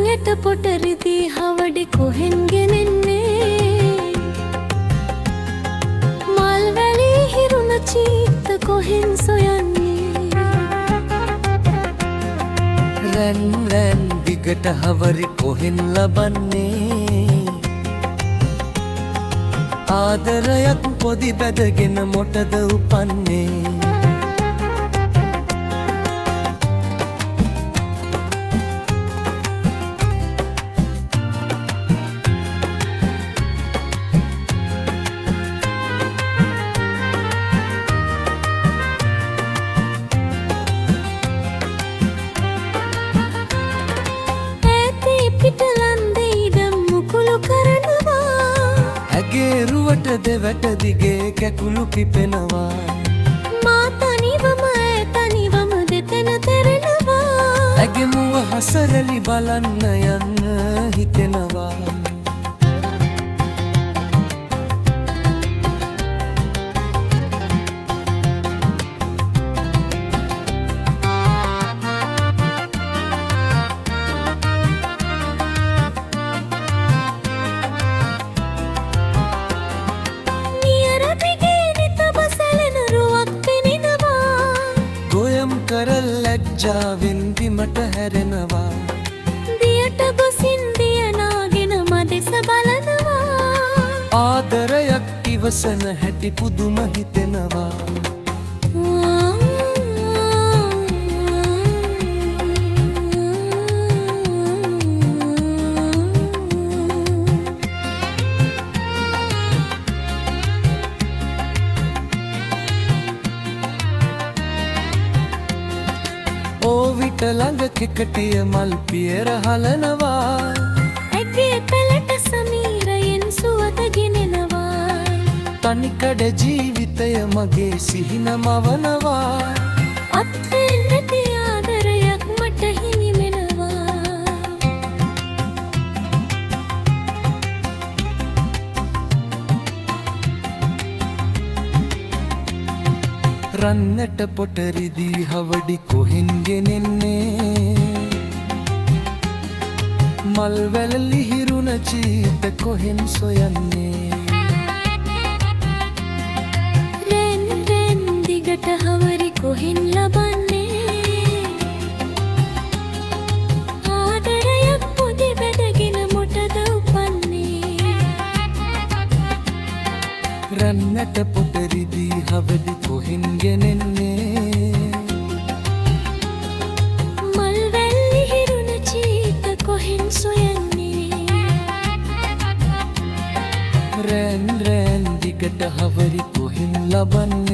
රන්යට පොට රිදී හවඩි කොහෙන් ගෙනෙන්නේ මල් වැලි හිරුණ චීත්ත කොහෙන් සොයන්නේ රැන් රැන් දිගට හවරි කොහෙන් ලබන්නේ ආදරයක් පොදි බැදගෙන මොටද උපන්නේ රුවට දෙවැට දිගේ කැකුළු පිපෙනවා මා තනිවම තනිවම දෙතන තෙරෙනවා ඇගේ මුව හසරලි බලන්න යන්න හිතෙනවා කරල් ලැජ්ජාවෙන් බිමට හැරෙනවා දියට ගොසින් දියනාගෙන මදෙස බලනවා ආදරයක් ඉවසන හැටි පුදුම හිතෙනවා ඕවිට ළඟ කෙකටිය මල් පියර හලනවා ඇගේ පෙළට සමීරයෙන් සුවඳ ගෙනෙනවා තනිකඩ ජීවිතය මගේ සිහින මවනවා අත්වෙන් නැති ආදරයක් මට හිමිවෙනවා රන්නට පොට රිදී හවඩි කොහෙන් ගෙනෙන්නේ මල් වැලලි හිරුණ චීත කොහෙන් සොයන්නේ රැන් රැන් දිගට හවරි කොහෙන් ලබන්නේ ආදරයක් පොදි බැදගෙන මොටද උපන්නේ රන්නට පොට රිදී හවඩි කොහෙන් ගෙනෙන්නේ මල් වැල්ලි හිරුණ චීත කොහෙන් සොයන්නේ රැන් රැන් දිගට හවරි කොහෙන් ලබන්නේ